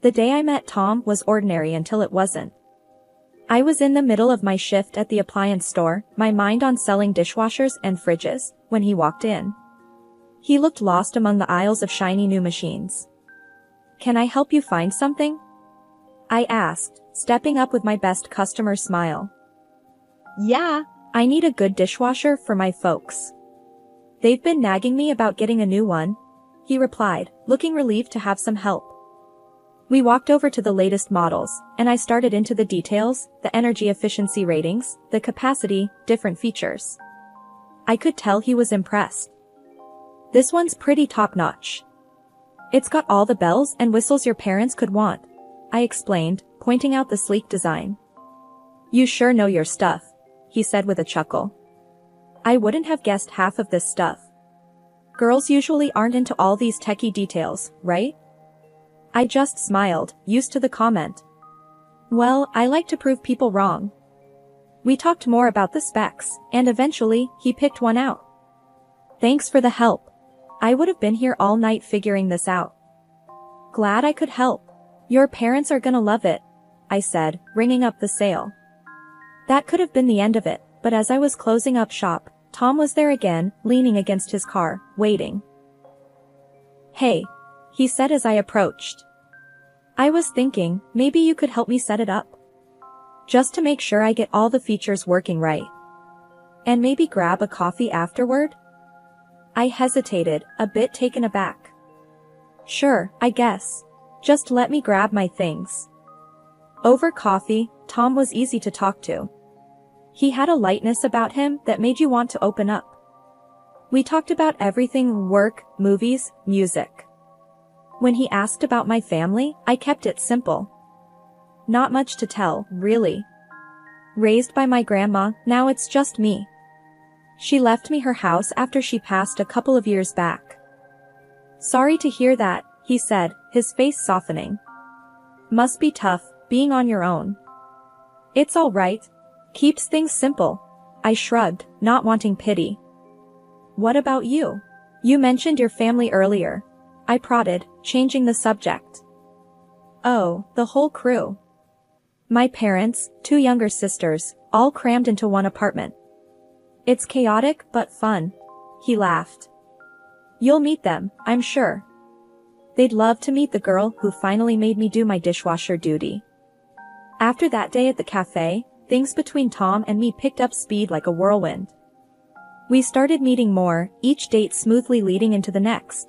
The day I met Tom was ordinary until it wasn't. I was in the middle of my shift at the appliance store, my mind on selling dishwashers and fridges, when he walked in. He looked lost among the aisles of shiny new machines. "Can I help you find something?" I asked, stepping up with my best customer smile. "Yeah, I need a good dishwasher for my folks. They've been nagging me about getting a new one," he replied, looking relieved to have some help. We walked over to the latest models, and I started into the details, the energy efficiency ratings, the capacity, different features. I could tell he was impressed. "This one's pretty top-notch. It's got all the bells and whistles your parents could want," I explained, pointing out the sleek design. "You sure know your stuff," he said with a chuckle. I wouldn't have guessed half of this stuff. Girls usually aren't into all these techie details, right? I just smiled, used to the comment. Well, I like to prove people wrong. We talked more about the specs, and eventually, he picked one out. "Thanks for the help. I would have been here all night figuring this out." "Glad I could help. Your parents are gonna love it," I said, ringing up the sale. That could have been the end of it, but as I was closing up shop, Tom was there again, leaning against his car, waiting. "Hey," he said as I approached. "I was thinking, maybe you could help me set it up. Just to make sure I get all the features working right. And maybe grab a coffee afterward?" I hesitated, a bit taken aback. "Sure, I guess. Just let me grab my things." Over coffee, Tom was easy to talk to. He had a lightness about him that made you want to open up. We talked about everything: work, movies, music. When he asked about my family, I kept it simple. Not much to tell, really. Raised by my grandma, now it's just me. She left me her house after she passed a couple of years back. "Sorry to hear that," he said, his face softening. "Must be tough, being on your own." "It's all right. Keeps things simple." I shrugged, not wanting pity. "What about you? You mentioned your family earlier," I prodded, changing the subject. "Oh, the whole crew. My parents, 2 younger sisters, all crammed into one apartment. It's chaotic but fun," he laughed. "You'll meet them, I'm sure. They'd love to meet the girl who finally made me do my dishwasher duty." After that day at the cafe, things between Tom and me picked up speed like a whirlwind. We started meeting more, each date smoothly leading into the next.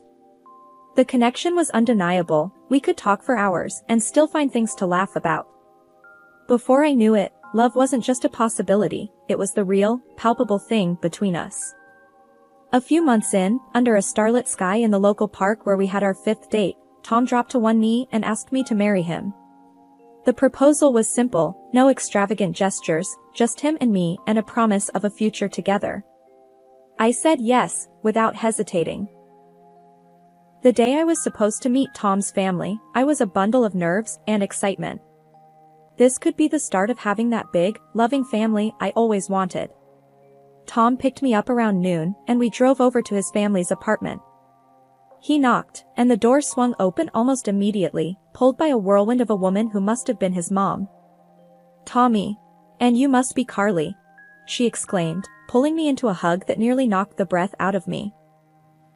The connection was undeniable. We could talk for hours and still find things to laugh about. Before I knew it, love wasn't just a possibility, it was the real, palpable thing between us. A few months in, under a starlit sky in the local park where we had our 5th date, Tom dropped to one knee and asked me to marry him. The proposal was simple, no extravagant gestures, just him and me and a promise of a future together. I said yes, without hesitating. The day I was supposed to meet Tom's family, I was a bundle of nerves and excitement. This could be the start of having that big, loving family I always wanted. Tom picked me up around noon, and we drove over to his family's apartment. He knocked, and the door swung open almost immediately, pulled by a whirlwind of a woman who must have been his mom. "Tommy. And you must be Carly," she exclaimed, pulling me into a hug that nearly knocked the breath out of me.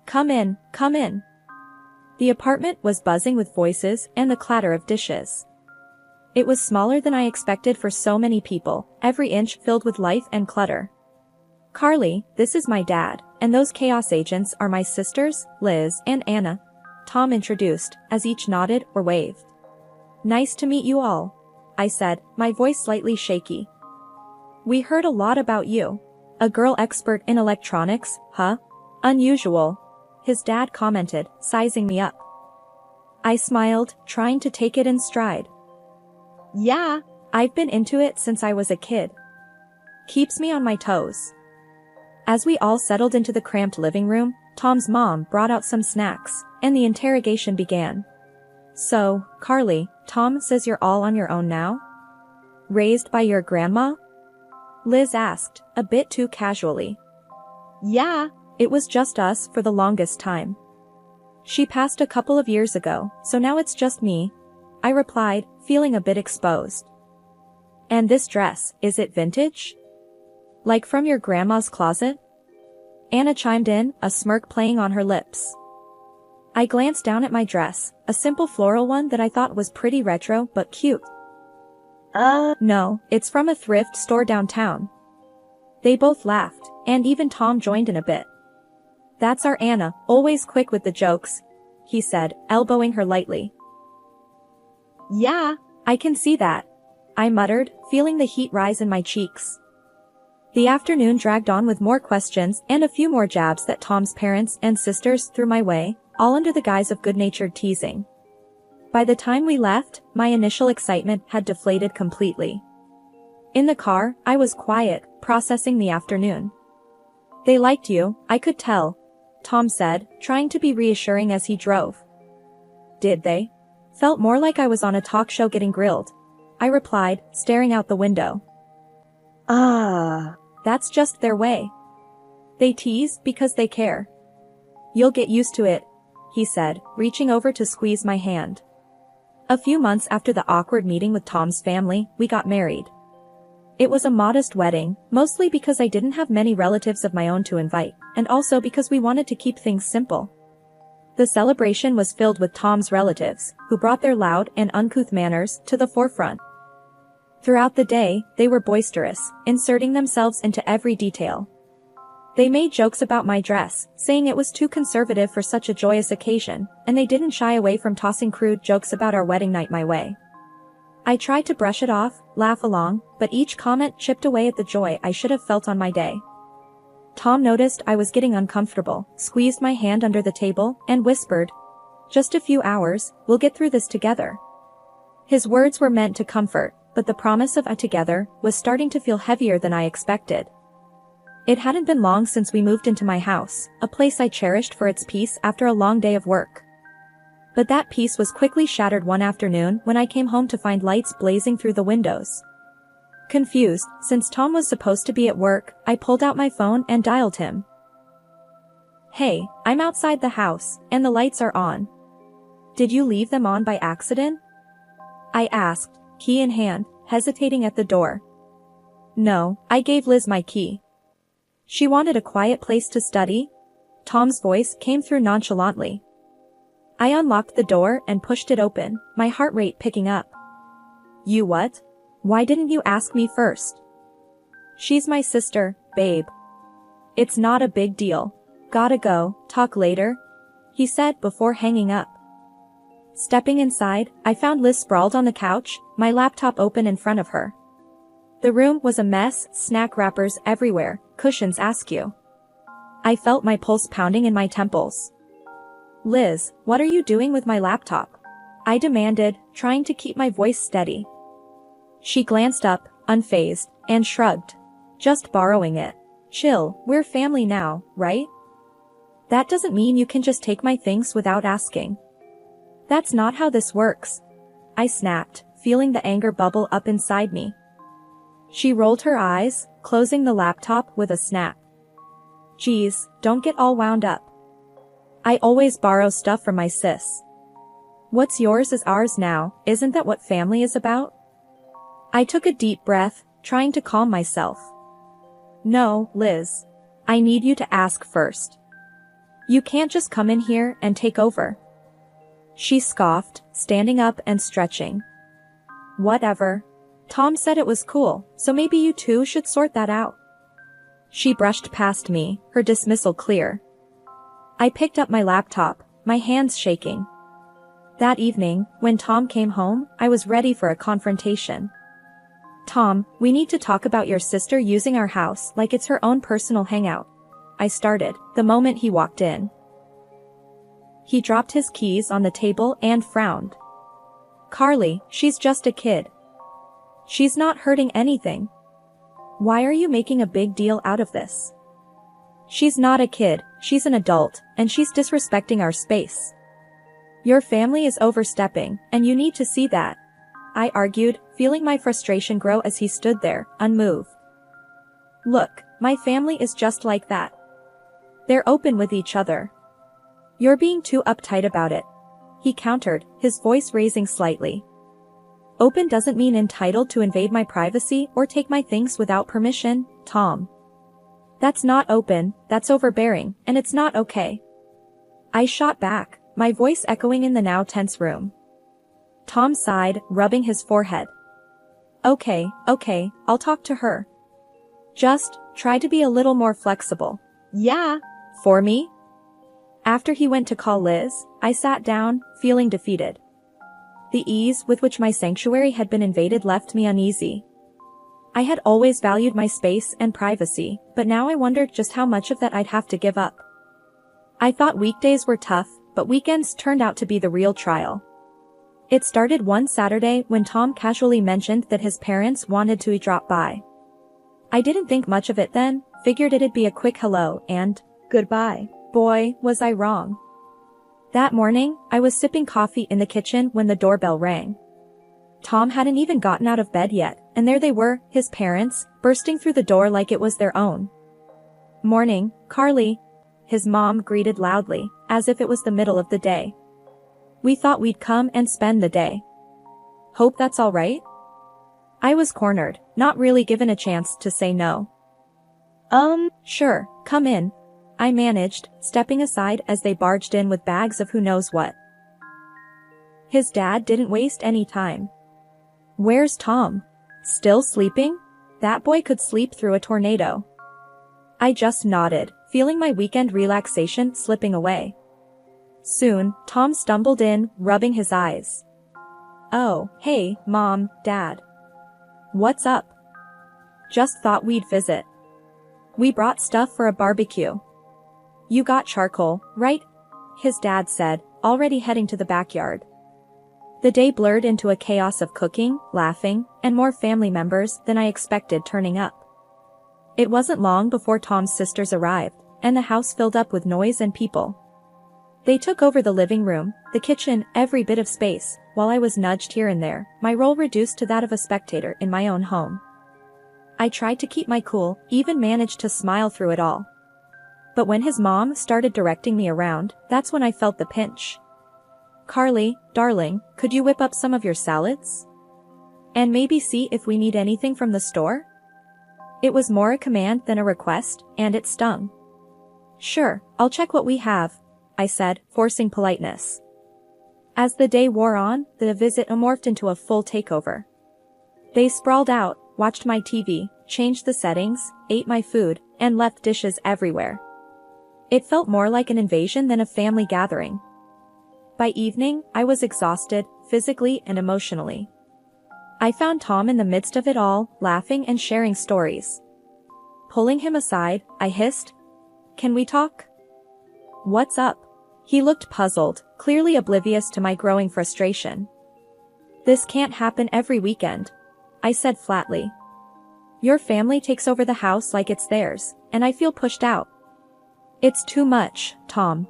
Come in, come in." The apartment was buzzing with voices and the clatter of dishes. It was smaller than I expected for so many people, every inch filled with life and clutter. "Carly, this is my dad, and those chaos agents are my sisters, Liz and Anna," Tom introduced, as each nodded or waved. "Nice to meet you all," I said, my voice slightly shaky. "We heard a lot about you. A girl expert in electronics, huh? Unusual," his dad commented, sizing me up. I smiled, trying to take it in stride. "Yeah, I've been into it since I was a kid. Keeps me on my toes." As we all settled into the cramped living room, Tom's mom brought out some snacks, and the interrogation began. "So, Carly, Tom says you're all on your own now? Raised by your grandma?" Liz asked, a bit too casually. "Yeah, it was just us for the longest time. She passed a couple of years ago, so now it's just me," I replied, feeling a bit exposed. And this dress, is it vintage? Like from your grandma's closet? Anna chimed in, a smirk playing on her lips. I glanced down at my dress, a simple floral one that I thought was pretty retro but cute. No, it's from a thrift store downtown. They both laughed, and even Tom joined in a bit. That's our Anna, always quick with the jokes, he said, elbowing her lightly. Yeah, I can see that, I muttered, feeling the heat rise in my cheeks. The afternoon dragged on with more questions and a few more jabs that Tom's parents and sisters threw my way, all under the guise of good-natured teasing. By the time we left, my initial excitement had deflated completely. In the car, I was quiet, processing the afternoon. They liked you, I could tell, Tom said, trying to be reassuring as he drove. Did they? Felt more like I was on a talk show getting grilled, I replied, staring out the window. That's just their way. They tease because they care. You'll get used to it, he said, reaching over to squeeze my hand. A few months after the awkward meeting with Tom's family, we got married. It was a modest wedding, mostly because I didn't have many relatives of my own to invite, and also because we wanted to keep things simple. The celebration was filled with Tom's relatives, who brought their loud and uncouth manners to the forefront. Throughout the day, they were boisterous, inserting themselves into every detail. They made jokes about my dress, saying it was too conservative for such a joyous occasion, and they didn't shy away from tossing crude jokes about our wedding night my way. I tried to brush it off, laugh along, but each comment chipped away at the joy I should have felt on my day. Tom noticed I was getting uncomfortable, squeezed my hand under the table, and whispered, "Just a few hours, we'll get through this together." His words were meant to comfort, but the promise of a together was starting to feel heavier than I expected. It hadn't been long since we moved into my house, a place I cherished for its peace after a long day of work. But that peace was quickly shattered one afternoon when I came home to find lights blazing through the windows. Confused, since Tom was supposed to be at work, I pulled out my phone and dialed him. "Hey, I'm outside the house, and the lights are on. Did you leave them on by accident?" I asked, key in hand, hesitating at the door. "No, I gave Liz my key. She wanted a quiet place to study." Tom's voice came through nonchalantly. I unlocked the door and pushed it open, my heart rate picking up. "You what? Why didn't you ask me first?" "She's my sister, babe. It's not a big deal. Gotta go, talk later," he said before hanging up. Stepping inside, I found Liz sprawled on the couch, my laptop open in front of her. The room was a mess, snack wrappers everywhere, cushions askew. I felt my pulse pounding in my temples. "Liz, what are you doing with my laptop?" I demanded, trying to keep my voice steady. She glanced up, unfazed, and shrugged. "Just borrowing it. Chill, we're family now, right? That doesn't mean you can just take my things without asking." "That's not how this works," I snapped, feeling the anger bubble up inside me. She rolled her eyes, closing the laptop with a snap. "Geez, don't get all wound up. I always borrow stuff from my sis. What's yours is ours now, isn't that what family is about?" I took a deep breath, trying to calm myself. "No, Liz. I need you to ask first. You can't just come in here and take over." She scoffed, standing up and stretching. "Whatever. Tom said it was cool, so maybe you two should sort that out." She brushed past me, her dismissal clear. I picked up my laptop, my hands shaking. That evening, when Tom came home, I was ready for a confrontation. "Tom, we need to talk about your sister using our house like it's her own personal hangout," I started, the moment he walked in. He dropped his keys on the table and frowned. "Carly, she's just a kid. She's not hurting anything. Why are you making a big deal out of this? She's not a kid, she's an adult, and she's disrespecting our space. Your family is overstepping, and you need to see that," I argued, feeling my frustration grow as he stood there, unmoved. "Look, my family is just like that. They're open with each other. You're being too uptight about it," he countered, his voice raising slightly. Open doesn't mean entitled to invade my privacy or take my things without permission, Tom. That's not open, that's overbearing, and it's not okay. I shot back, my voice echoing in the now tense room. Tom sighed, rubbing his forehead. Okay, I'll talk to her. Just, try to be a little more flexible. Yeah. For me? After he went to call Liz, I sat down, feeling defeated. The ease with which my sanctuary had been invaded left me uneasy. I had always valued my space and privacy, but now I wondered just how much of that I'd have to give up. I thought weekdays were tough, but weekends turned out to be the real trial. It started one Saturday when Tom casually mentioned that his parents wanted to drop by. I didn't think much of it then, figured it'd be a quick hello and Goodbye. boy, was I wrong. That morning, I was sipping coffee in the kitchen when the doorbell rang. Tom hadn't even gotten out of bed yet, and there they were, his parents, bursting through the door like it was their own. Morning, Carly. His mom greeted loudly, as if it was the middle of the day. We thought we'd come and spend the day. Hope that's all right? I was cornered, not really given a chance to say no. Sure, Come in. I managed, stepping aside as they barged in with bags of who knows what. His dad didn't waste any time. Where's Tom? Still sleeping? That boy could sleep through a tornado. I just nodded, feeling my weekend relaxation slipping away. Soon, Tom stumbled in, rubbing his eyes. Oh, hey, Mom, Dad. What's up? Just thought we'd visit. We brought stuff for a barbecue. You got charcoal, right? His dad said, already heading to the backyard. The day blurred into a chaos of cooking, laughing, and more family members than I expected turning up. It wasn't long before Tom's sisters arrived, and the house filled up with noise and people. They took over the living room, the kitchen, every bit of space, while I was nudged here and there, my role reduced to that of a spectator in my own home. I tried to keep my cool, even managed to smile through it all. But when his mom started directing me around, that's when I felt the pinch. Carly, darling, could you whip up some of your salads? And maybe see if we need anything from the store? It was more a command than a request, and it stung. Sure, I'll check what we have, I said, forcing politeness. As the day wore on, the visit morphed into a full takeover. They sprawled out, watched my TV, changed the settings, ate my food, and left dishes everywhere. It felt more like an invasion than a family gathering. By evening, I was exhausted, physically and emotionally. I found Tom in the midst of it all, laughing and sharing stories. Pulling him aside, I hissed, "Can we talk?" "What's up?" He looked puzzled, clearly oblivious to my growing frustration. "This can't happen every weekend," I said flatly. "Your family takes over the house like it's theirs, and I feel pushed out." "It's too much, Tom."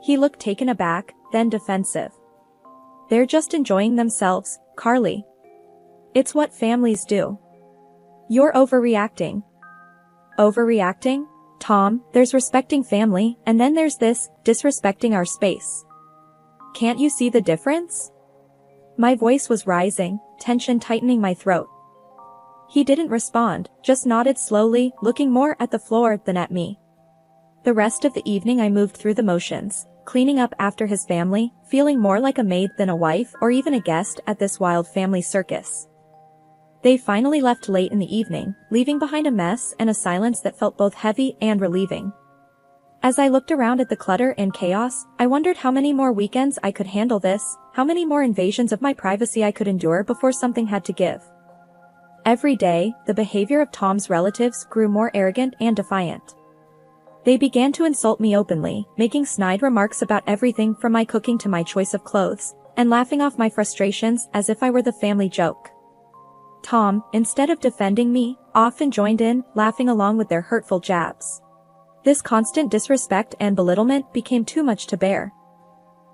He looked taken aback, then defensive. "They're just enjoying themselves, Carly. It's what families do." "You're overreacting." "Overreacting? Tom, there's respecting family, and then there's this, disrespecting our space. Can't you see the difference?" My voice was rising, tension tightening my throat. He didn't respond, just nodded slowly, looking more at the floor than at me. The rest of the evening I moved through the motions, cleaning up after his family, feeling more like a maid than a wife or even a guest at this wild family circus. They finally left late in the evening, leaving behind a mess and a silence that felt both heavy and relieving. As I looked around at the clutter and chaos, I wondered how many more weekends I could handle this, how many more invasions of my privacy I could endure before something had to give. Every day, the behavior of Tom's relatives grew more arrogant and defiant. They began to insult me openly, making snide remarks about everything from my cooking to my choice of clothes, and laughing off my frustrations as if I were the family joke. Tom, instead of defending me, often joined in, laughing along with their hurtful jabs. This constant disrespect and belittlement became too much to bear.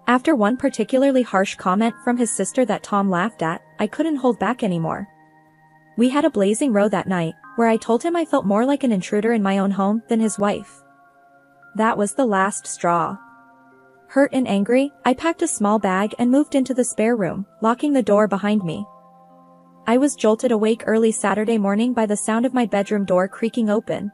After one particularly harsh comment from his sister that Tom laughed at, I couldn't hold back anymore. We had a blazing row that night, where I told him I felt more like an intruder in my own home than his wife. That was the last straw. Hurt and angry, I packed a small bag and moved into the spare room, locking the door behind me. I was jolted awake early Saturday morning by the sound of my bedroom door creaking open.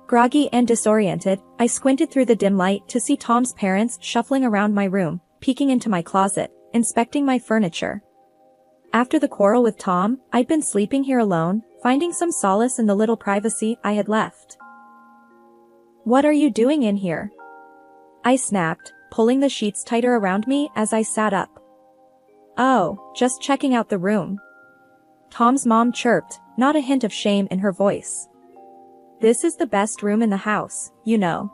Groggy and disoriented, I squinted through the dim light to see Tom's parents shuffling around my room, peeking into my closet, inspecting my furniture. After the quarrel with Tom, I'd been sleeping here alone, finding some solace in the little privacy I had left. "What are you doing in here?" I snapped, pulling the sheets tighter around me as I sat up. "Oh, just checking out the room." Tom's mom chirped, not a hint of shame in her voice. "This is the best room in the house, you know."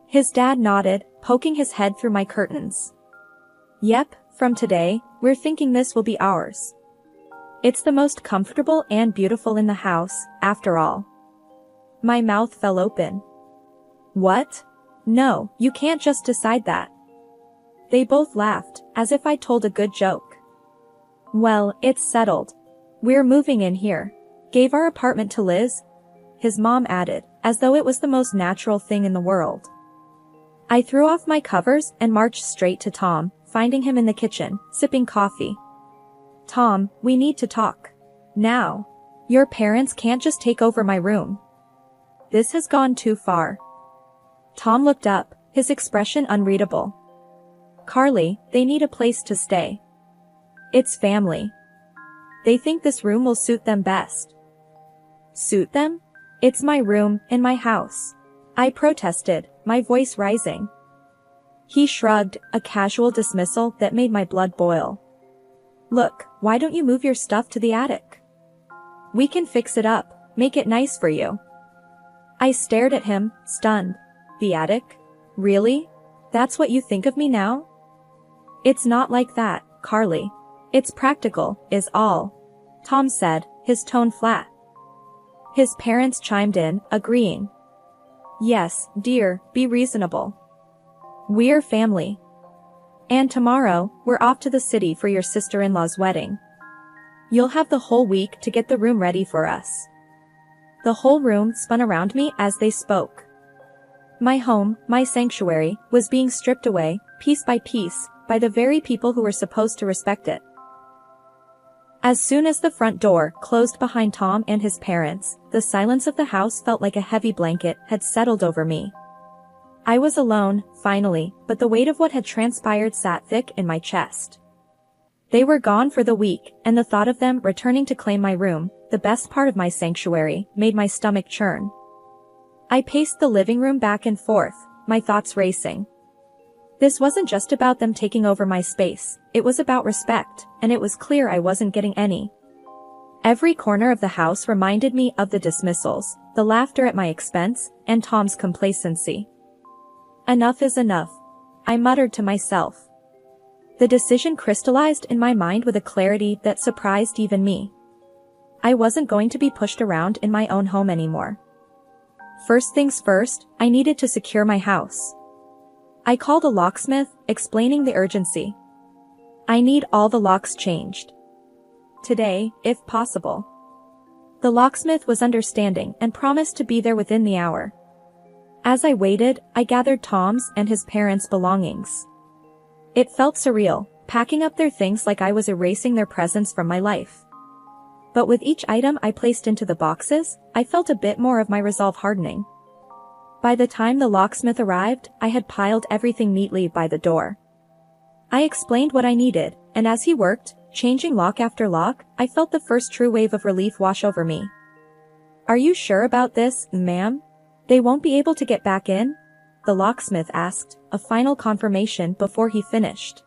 His dad nodded, poking his head through my curtains. "Yep, from today, we're thinking this will be ours. It's the most comfortable and beautiful in the house, after all." My mouth fell open. "What? No, you can't just decide that." They both laughed, as if I told a good joke. "Well, it's settled. We're moving in here. Gave our apartment to Liz," his mom added, as though it was the most natural thing in the world. I threw off my covers and marched straight to Tom, finding him in the kitchen, sipping coffee. "Tom, we need to talk. Now. Your parents can't just take over my room. This has gone too far." Tom looked up, his expression unreadable. "Carly, they need a place to stay. It's family. They think this room will suit them best." "Suit them? It's my room, in my house," I protested, my voice rising. He shrugged, a casual dismissal that made my blood boil. "Look, why don't you move your stuff to the attic? We can fix it up, make it nice for you." I stared at him, stunned. "The attic? Really? That's what you think of me now?" "It's not like that, Carly. It's practical, is all," Tom said, his tone flat. His parents chimed in, agreeing. "Yes, dear, be reasonable. We're family. And tomorrow, we're off to the city for your sister-in-law's wedding. You'll have the whole week to get the room ready for us." The whole room spun around me as they spoke. My home, my sanctuary, was being stripped away, piece by piece, by the very people who were supposed to respect it. As soon as the front door closed behind Tom and his parents, the silence of the house felt like a heavy blanket had settled over me. I was alone, finally, but the weight of what had transpired sat thick in my chest. They were gone for the week, and the thought of them returning to claim my room, the best part of my sanctuary, made my stomach churn. I paced the living room back and forth, my thoughts racing. This wasn't just about them taking over my space, it was about respect, and it was clear I wasn't getting any. Every corner of the house reminded me of the dismissals, the laughter at my expense, and Tom's complacency. Enough is enough, I muttered to myself. The decision crystallized in my mind with a clarity that surprised even me. I wasn't going to be pushed around in my own home anymore. First things first, I needed to secure my house. I called a locksmith, explaining the urgency. I need all the locks changed. Today, if possible. The locksmith was understanding and promised to be there within the hour. As I waited, I gathered Tom's and his parents' belongings. It felt surreal, packing up their things like I was erasing their presence from my life. But with each item I placed into the boxes, I felt a bit more of my resolve hardening. By the time the locksmith arrived, I had piled everything neatly by the door. I explained what I needed, and as he worked, changing lock after lock, I felt the first true wave of relief wash over me. "Are you sure about this, ma'am? They won't be able to get back in?" the locksmith asked, a final confirmation before he finished.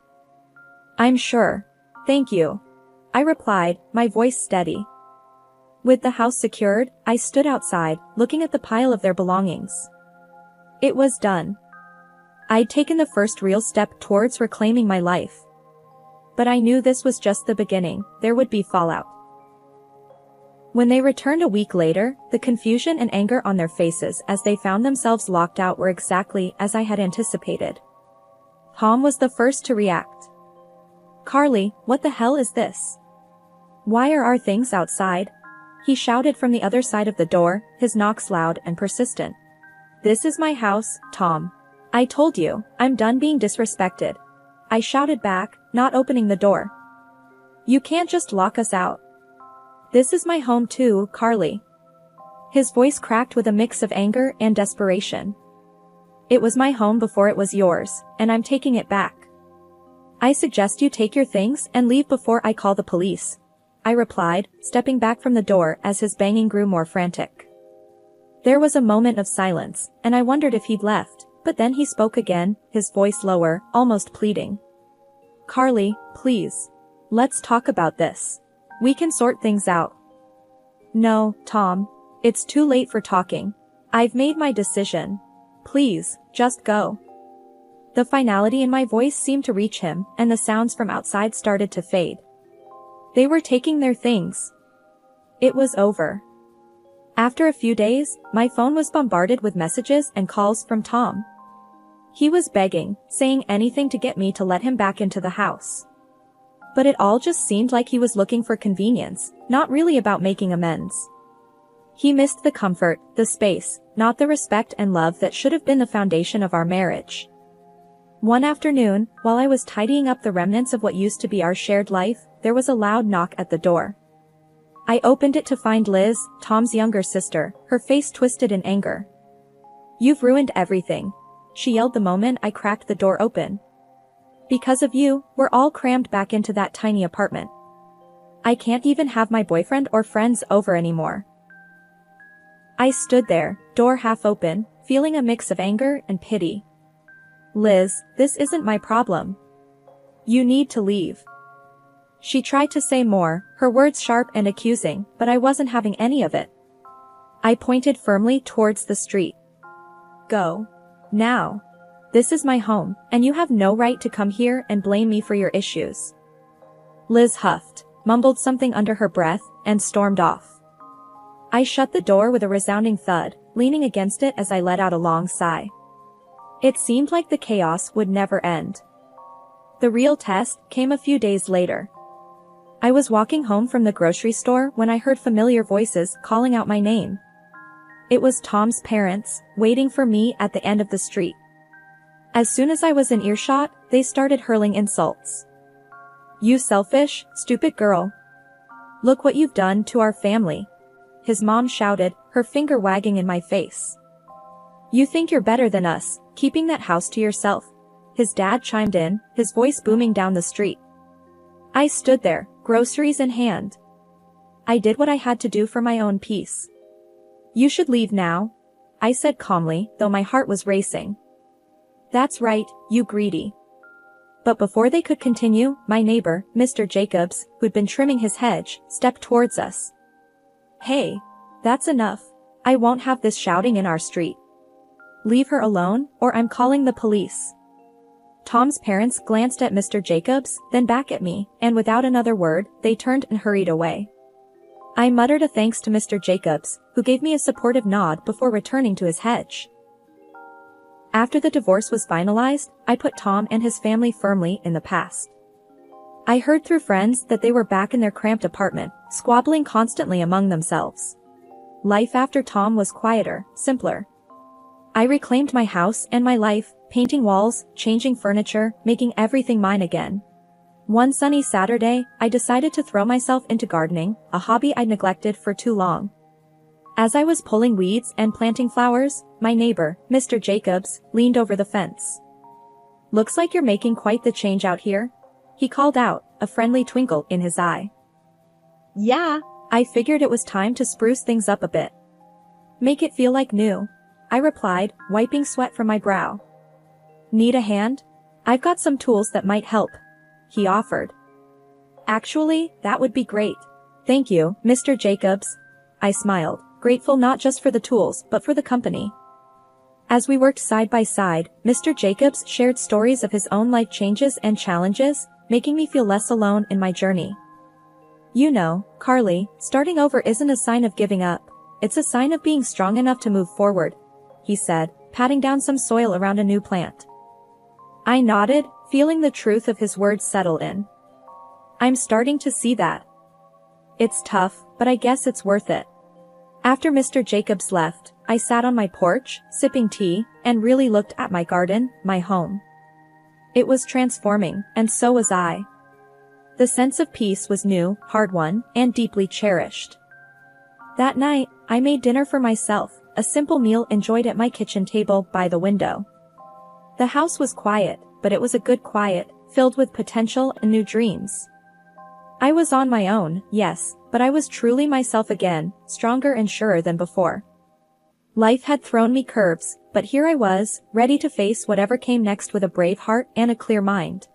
"I'm sure. Thank you," I replied, my voice steady. With the house secured, I stood outside, looking at the pile of their belongings. It was done. I'd taken the first real step towards reclaiming my life. But I knew this was just the beginning, there would be fallout. When they returned a week later, the confusion and anger on their faces as they found themselves locked out were exactly as I had anticipated. Tom was the first to react. "Carly, what the hell is this? Why are our things outside?" he shouted from the other side of the door, his knocks loud and persistent. "This is my house, Tom. I told you, I'm done being disrespected. I shouted back, not opening the door. You can't just lock us out. This is my home too, Carly. His voice cracked with a mix of anger and desperation. It was my home before it was yours, and I'm taking it back. I suggest you take your things and leave before I call the police, I replied, stepping back from the door as his banging grew more frantic. There was a moment of silence, and I wondered if he'd left, but then he spoke again, his voice lower, almost pleading. Carly, please. Let's talk about this. We can sort things out. No, Tom. It's too late for talking. I've made my decision. Please, just go. The finality in my voice seemed to reach him, and the sounds from outside started to fade. They were taking their things. It was over. After a few days, my phone was bombarded with messages and calls from Tom. He was begging, saying anything to get me to let him back into the house. But it all just seemed like he was looking for convenience, not really about making amends. He missed the comfort, the space, not the respect and love that should have been the foundation of our marriage. One afternoon, while I was tidying up the remnants of what used to be our shared life, there was a loud knock at the door. I opened it to find Liz, Tom's younger sister, her face twisted in anger. You've ruined everything, she yelled the moment I cracked the door open. Because of you, we're all crammed back into that tiny apartment. I can't even have my boyfriend or friends over anymore. I stood there, door half open, feeling a mix of anger and pity. Liz, this isn't my problem. You need to leave. She tried to say more, her words sharp and accusing, but I wasn't having any of it. I pointed firmly towards the street. Go. Now. This is my home, and you have no right to come here and blame me for your issues. Liz huffed, mumbled something under her breath, and stormed off. I shut the door with a resounding thud, leaning against it as I let out a long sigh. It seemed like the chaos would never end. The real test came a few days later. I was walking home from the grocery store when I heard familiar voices calling out my name. It was Tom's parents, waiting for me at the end of the street. As soon as I was in earshot, they started hurling insults. You selfish, stupid girl. Look what you've done to our family. His mom shouted, her finger wagging in my face. You think you're better than us, keeping that house to yourself. His dad chimed in, his voice booming down the street. I stood there, groceries in hand. I did what I had to do for my own peace. You should leave now, I said calmly, though my heart was racing. That's right, you greedy. But before they could continue, my neighbor, Mr. Jacobs, who'd been trimming his hedge, stepped towards us. Hey, that's enough. I won't have this shouting in our street. Leave her alone, or I'm calling the police. Tom's parents glanced at Mr. Jacobs, then back at me, and without another word, they turned and hurried away. I muttered a thanks to Mr. Jacobs, who gave me a supportive nod before returning to his hedge. After the divorce was finalized, I put Tom and his family firmly in the past. I heard through friends that they were back in their cramped apartment, squabbling constantly among themselves. Life after Tom was quieter, simpler. I reclaimed my house and my life, painting walls, changing furniture, making everything mine again. One sunny Saturday, I decided to throw myself into gardening, a hobby I'd neglected for too long. As I was pulling weeds and planting flowers, my neighbor, Mr. Jacobs, leaned over the fence. Looks like you're making quite the change out here, he called out, a friendly twinkle in his eye. Yeah. I figured it was time to spruce things up a bit. Make it feel like new, I replied, wiping sweat from my brow. Need a hand? I've got some tools that might help, he offered. Actually, that would be great. Thank you, Mr. Jacobs. I smiled, grateful not just for the tools but for the company. As we worked side by side, Mr. Jacobs shared stories of his own life changes and challenges, making me feel less alone in my journey. You know, Carly, starting over isn't a sign of giving up. It's a sign of being strong enough to move forward, he said, patting down some soil around a new plant. I nodded, feeling the truth of his words settle in. I'm starting to see that. It's tough, but I guess it's worth it. After Mr. Jacobs left, I sat on my porch, sipping tea, and really looked at my garden, my home. It was transforming, and so was I. The sense of peace was new, hard-won, and deeply cherished. That night, I made dinner for myself, a simple meal enjoyed at my kitchen table by the window. The house was quiet, but it was a good quiet, filled with potential and new dreams. I was on my own, yes, but I was truly myself again, stronger and surer than before. Life had thrown me curves, but here I was, ready to face whatever came next with a brave heart and a clear mind.